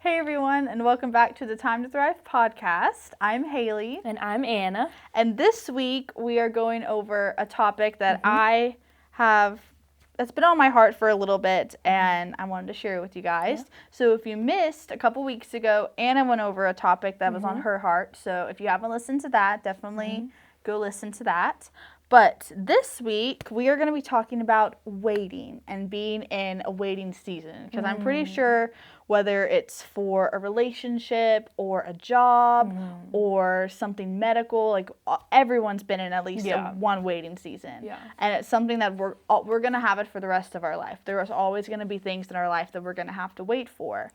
Hey everyone, and welcome back to the Time to Thrive podcast. I'm Haley. And I'm Anna. And this week we are going over a topic that that's been on my heart for a little bit, and I wanted to share it with you guys. Yeah. So if you missed a couple weeks ago, Anna went over a topic that was on her heart. So if you haven't listened to that, definitely go listen to that. But this week, we are going to be talking about waiting and being in a waiting season. Because I'm pretty sure whether it's for a relationship or a job or something medical, like everyone's been in at least one waiting season. Yeah. And it's something that we're going to have it for the rest of our life. There is always going to be things in our life that we're going to have to wait for.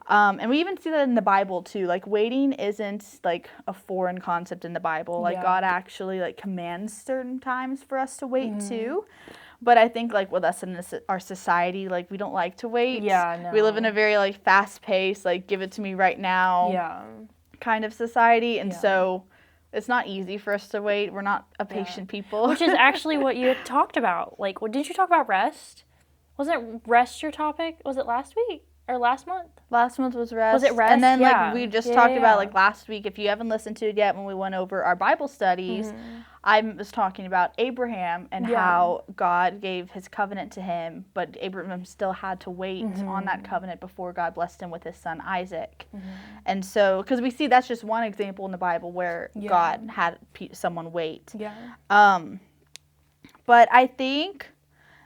And we even see that in the Bible too. Like waiting isn't like a foreign concept in the Bible. Like God actually like commands certain times for us to wait too. But I think like with us in our society, like we don't like to wait. Yeah, no. We live in a very like fast paced, like give it to me right now kind of society. And so it's not easy for us to wait. We're not a patient people. Which is actually what you had talked about. Like, didn't you talk about rest? Wasn't rest your topic? Was it last week or last month? Last month was rest. Was it rest? And then like we just talked about like last week, if you haven't listened to it yet, when we went over our Bible studies, I was talking about Abraham and how God gave his covenant to him, but Abraham still had to wait on that covenant before God blessed him with his son Isaac. And so, because we see that's just one example in the Bible where God had someone wait. But I think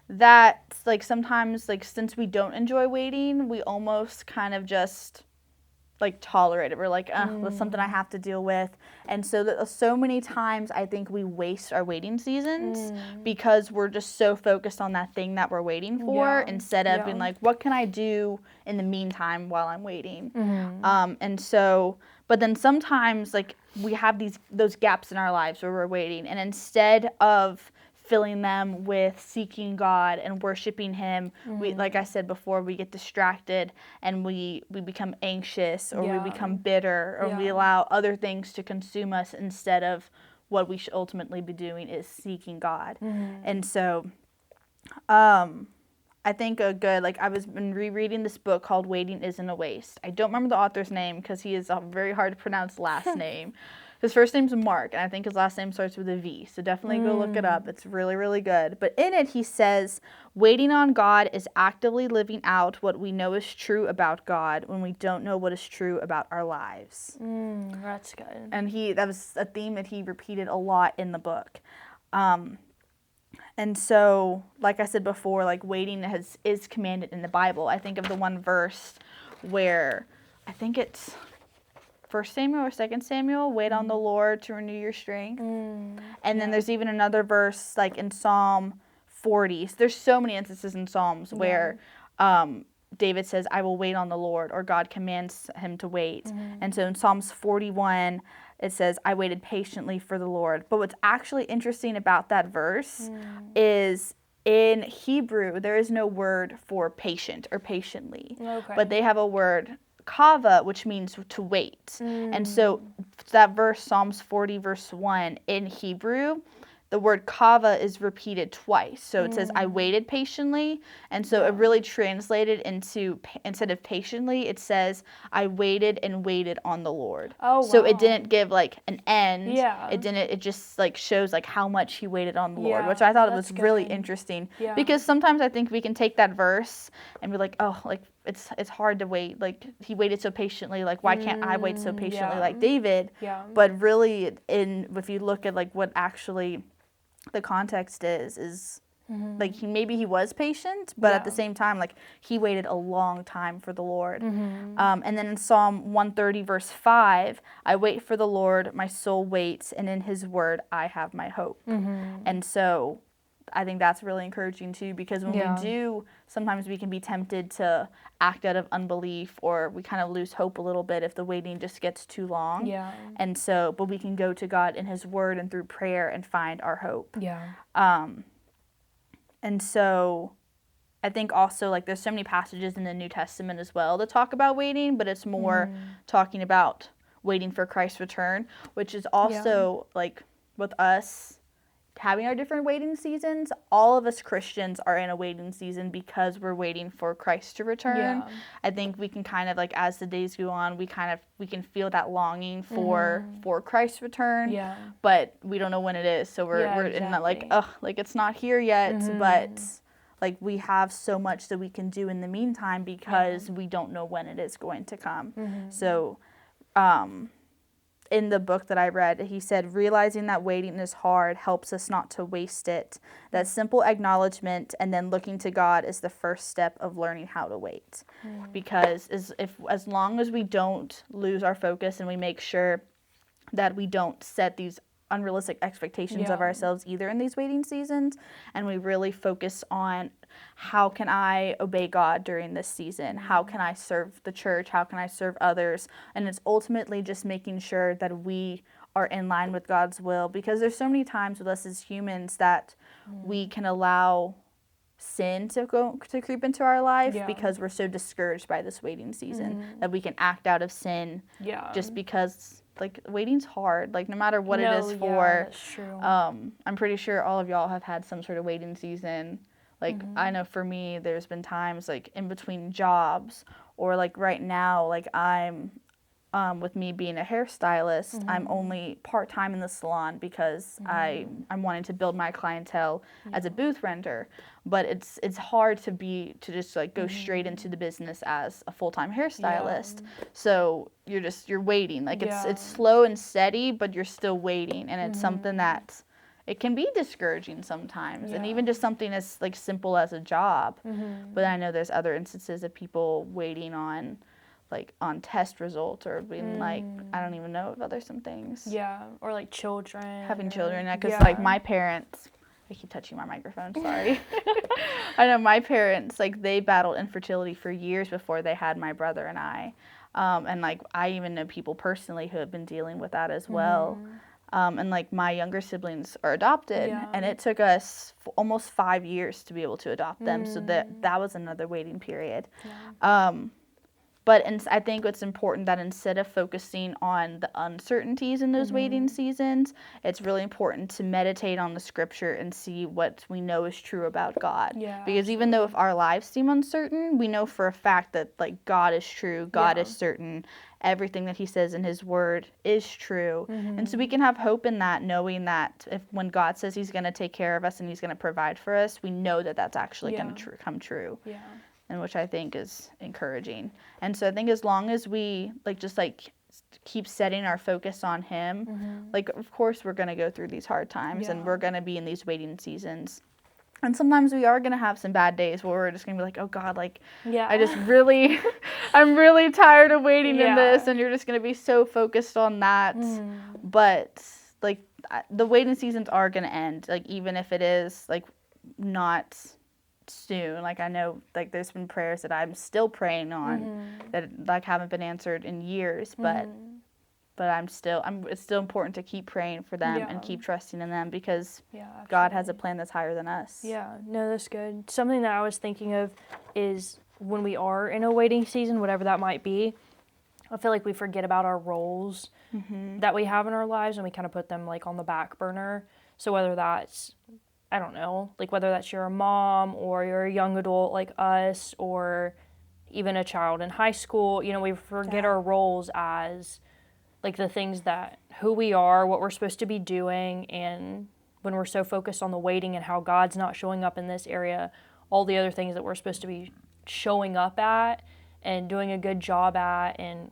that like sometimes like since we don't enjoy waiting, we almost kind of just like tolerate it. We're like, that's something I have to deal with. And so many times I think we waste our waiting seasons because we're just so focused on that thing that we're waiting for instead of being like, what can I do in the meantime while I'm waiting? But then sometimes like we have those gaps in our lives where we're waiting, and instead of filling them with seeking God and worshiping him, we, like I said before, we get distracted and we become anxious, or we become bitter, or we allow other things to consume us instead of what we should ultimately be doing is seeking God. And so I think I was been rereading this book called Waiting Isn't a Waste. I don't remember the author's name because he is a very hard to pronounce last name. His first name's Mark, and I think his last name starts with a V, so definitely go look it up. It's really, really good. But in it, he says, waiting on God is actively living out what we know is true about God when we don't know what is true about our lives. That's good. And that was a theme that he repeated a lot in the book. And so, like I said before, like waiting is commanded in the Bible. I think of the one verse where I think it's 1 Samuel or 2 Samuel, wait on the Lord to renew your strength. And then there's even another verse like in Psalm 40. So there's so many instances in Psalms where David says, I will wait on the Lord, or God commands him to wait. And so in Psalms 41, it says, I waited patiently for the Lord. But what's actually interesting about that verse is in Hebrew, there is no word for patient or patiently. But they have a word, Kavah, which means to wait. And so that verse, Psalms 40, verse 1, in Hebrew, the word Kavah is repeated twice. So it says, I waited patiently. And so it really translated into, instead of patiently, it says, I waited and waited on the Lord. So it didn't give like an end. It just like shows like how much he waited on the Lord, which I thought it was really interesting. Because sometimes I think we can take that verse and be like, oh, like it's hard to wait. Like he waited so patiently. Like why can't I wait so patiently like David? But really, if you look at like what actually the context is like maybe he was patient, but at the same time, like he waited a long time for the Lord. And then in Psalm 130, verse 5, I wait for the Lord, my soul waits, and in his word I have my hope. And so I think that's really encouraging too, because when we do, sometimes we can be tempted to act out of unbelief, or we kind of lose hope a little bit if the waiting just gets too long. And so, but we can go to God in his word and through prayer and find our hope. And so I think also like there's so many passages in the New Testament as well that talk about waiting, but it's more talking about waiting for Christ's return, which is also like with us, having our different waiting seasons, all of us Christians are in a waiting season because we're waiting for Christ to return. Yeah. I think we can kind of like, as the days go on, we can feel that longing for Christ's return. Yeah. But we don't know when it is, so we're in that like, exactly. like it's not here yet, but like we have so much that we can do in the meantime because we don't know when it is going to come. So in the book that I read, he said, realizing that waiting is hard helps us not to waste it. That simple acknowledgement and then looking to God is the first step of learning how to wait. Because as long as we don't lose our focus and we make sure that we don't set these unrealistic expectations of ourselves either in these waiting seasons, and we really focus on how can I obey God during this season? How can I serve the church? How can I serve others? And it's ultimately just making sure that we are in line with God's will, because there's so many times with us as humans that we can allow sin to creep into our life because we're so discouraged by this waiting season that we can act out of sin just because like waiting's hard, like no matter what it is for. That's true. I'm pretty sure all of y'all have had some sort of waiting season. Like I know for me there's been times like in between jobs, or like right now, like I'm with me being a hairstylist, I'm only part-time in the salon because I'm wanting to build my clientele as a booth renter. But it's hard to just like go straight into the business as a full-time hairstylist. So you're waiting. Like it's slow and steady, but you're still waiting, and it's something that it can be discouraging sometimes, and even just something as like simple as a job. But I know there's other instances of people waiting on test results, or being like, I don't even know if there's some things. Yeah, or like children. Having children, because like my parents, I keep touching my microphone, sorry. I know my parents, like they battled infertility for years before they had my brother and I. And like I even know people personally who have been dealing with that as well. And like my younger siblings are adopted, and it took us almost 5 years to be able to adopt them. So that was another waiting period. But I think it's important that instead of focusing on the uncertainties in those waiting seasons, it's really important to meditate on the scripture and see what we know is true about God. Because even though if our lives seem uncertain, we know for a fact that like God is true, God is certain, everything that he says in his word is true. And so we can have hope in that, knowing that when God says he's going to take care of us and he's going to provide for us, we know that that's actually going to come true. And which I think is encouraging. And so I think as long as we keep setting our focus on him, like of course we're going to go through these hard times and we're going to be in these waiting seasons. And sometimes we are going to have some bad days where we're just going to be like, oh God, like I just really, I'm really tired of waiting in this, and you're just going to be so focused on that. But like the waiting seasons are going to end, like even if it is like not soon. Like I know like there's been prayers that I'm still praying on that like haven't been answered in years, but it's still important to keep praying for them and keep trusting in them, because God has a plan that's higher than us. Yeah, no, that's good. Something that I was thinking of is when we are in a waiting season, whatever that might be, I feel like we forget about our roles that we have in our lives, and we kind of put them like on the back burner. So whether that's, I don't know, like whether that's you're a mom or you're a young adult like us, or even a child in high school, you know, we forget our roles as like the things that, who we are, what we're supposed to be doing. And when we're so focused on the waiting and how God's not showing up in this area, all the other things that we're supposed to be showing up at and doing a good job at and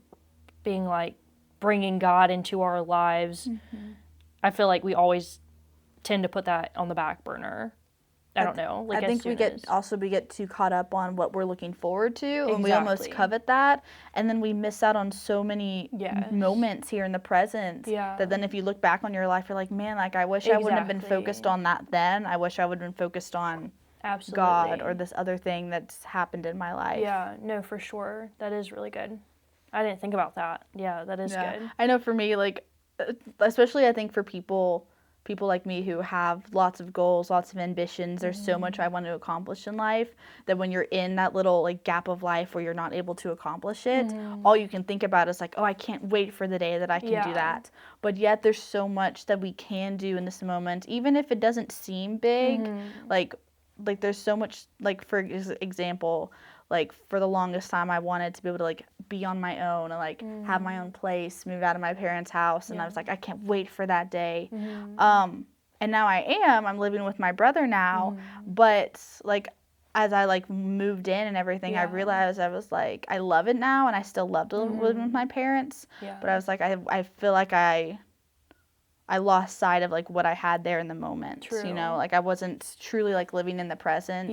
being like bringing God into our lives, I feel like we always tend to put that on the back burner. I don't know. Like I think we get too caught up on what we're looking forward to, and we almost covet that, and then we miss out on so many moments here in the present. That then if you look back on your life, you're like, man, like I wish I wouldn't have been focused on that then. I wish I would have been focused on God or this other thing that's happened in my life. Yeah, no, for sure. That is really good. I didn't think about that. Yeah, that is good. I know for me, like especially I think for people people like me who have lots of goals, lots of ambitions. There's so much I want to accomplish in life that when you're in that little like gap of life where you're not able to accomplish it, all you can think about is like, oh, I can't wait for the day that I can do that. But yet there's so much that we can do in this moment, even if it doesn't seem big. Like there's so much, like for example, like for the longest time I wanted to be able to like be on my own and like have my own place, move out of my parents' house, and I was like, I can't wait for that day. And now I'm living with my brother now, but like as I like moved in and everything, I realized I was like, I love it now, and I still love to live with my parents, but I was like, I feel like I lost sight of like what I had there in the moment. True. You know, like I wasn't truly like living in the present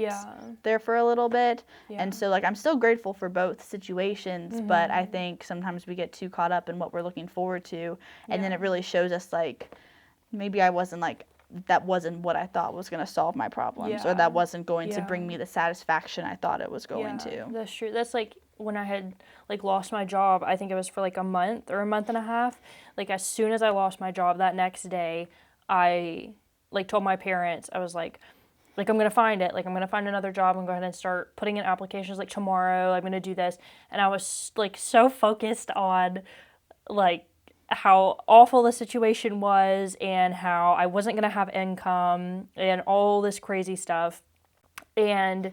there for a little bit. And so like I'm still grateful for both situations, but I think sometimes we get too caught up in what we're looking forward to, and then it really shows us like maybe I wasn't like, that wasn't what I thought was going to solve my problems, or that wasn't going to bring me the satisfaction I thought it was going to. That's true. That's like when I had like lost my job. I think it was for like a month or a month and a half. Like as soon as I lost my job that next day, I like told my parents, I was like I'm going to find it. Like I'm going to find another job and go ahead and start putting in applications like tomorrow. I'm going to do this. And I was like so focused on like how awful the situation was and how I wasn't going to have income and all this crazy stuff. And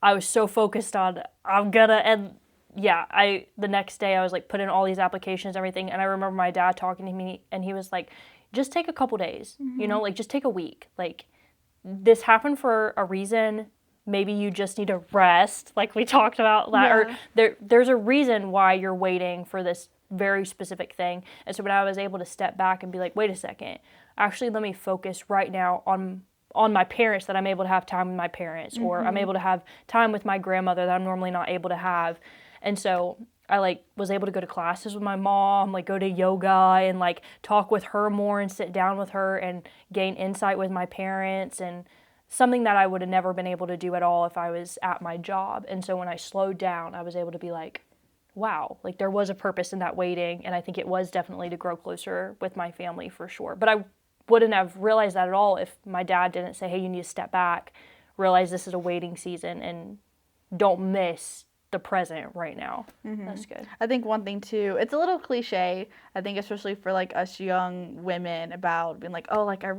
I was so focused on, the next day I was like put in all these applications, everything. And I remember my dad talking to me and he was like, just take a couple days, you know, like just take a week. Like this happened for a reason. Maybe you just need to rest. Like we talked about that, or there's a reason why you're waiting for this very specific thing. And so when I was able to step back and be like, wait a second, actually let me focus right now on my parents, that I'm able to have time with my parents, or I'm able to have time with my grandmother that I'm normally not able to have. And so I like was able to go to classes with my mom, like go to yoga and like talk with her more and sit down with her and gain insight with my parents, and something that I would have never been able to do at all if I was at my job. And so when I slowed down, I was able to be like, wow, like there was a purpose in that waiting, and I think it was definitely to grow closer with my family for sure. But I wouldn't have realized that at all if my dad didn't say, hey, you need to step back, realize this is a waiting season, and don't miss the present right now. That's good. I think one thing too, it's a little cliche, I think especially for like us young women, about being like, oh, like I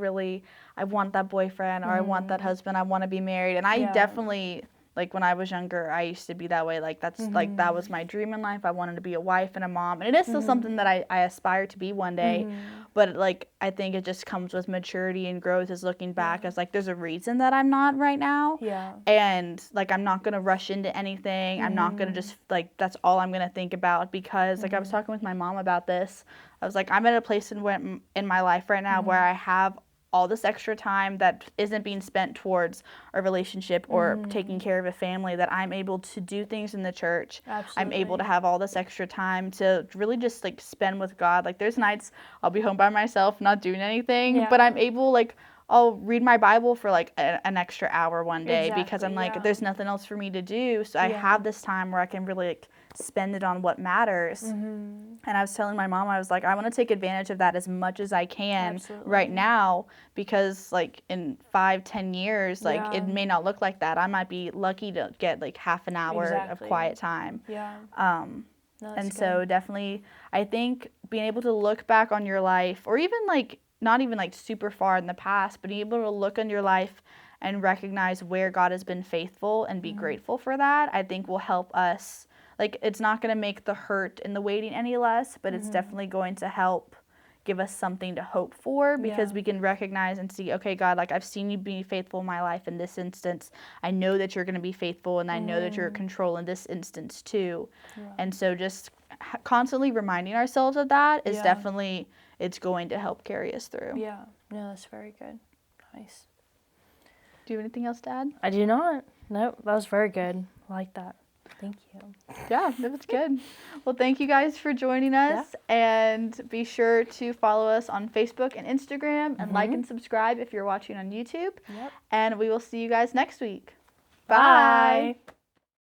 want that boyfriend, or I want that husband, I want to be married. And I definitely, like when I was younger, I used to be that way. Like that's like that was my dream in life. I wanted to be a wife and a mom, and it is still something that I aspire to be one day. But like I think it just comes with maturity and growth, is looking back as like there's a reason that I'm not right now. And like I'm not gonna rush into anything. I'm not gonna just like that's all I'm gonna think about, because like I was talking with my mom about this. I was like, I'm at a place in my life right now where I have all this extra time that isn't being spent towards a relationship or taking care of a family, that I'm able to do things in the church. I'm able to have all this extra time to really just like spend with God. Like there's nights I'll be home by myself not doing anything, but I'm able, like I'll read my Bible for like an extra hour one day, because I'm like there's nothing else for me to do, so I have this time where I can really like spend it on what matters. And I was telling my mom, I was like, I want to take advantage of that as much as I can right now, because like in 5-10 years, like it may not look like that. I might be lucky to get like half an hour of quiet time. And so definitely I think being able to look back on your life, or even like not even like super far in the past, but being able to look on your life and recognize where God has been faithful and be grateful for that, I think will help us. Like it's not going to make the hurt and the waiting any less, but it's definitely going to help give us something to hope for, because we can recognize and see, okay, God, like I've seen you be faithful in my life in this instance. I know that you're going to be faithful, and I know that you're in control in this instance too. And so just constantly reminding ourselves of that is definitely, it's going to help carry us through. Yeah, no, that's very good. Nice. Do you have anything else to add? I do not. Nope, that was very good. I like that. Thank you. Yeah, that was good. Well, thank you guys for joining us, and be sure to follow us on Facebook and Instagram, and like and subscribe if you're watching on YouTube. And we will see you guys next week. Bye. Bye.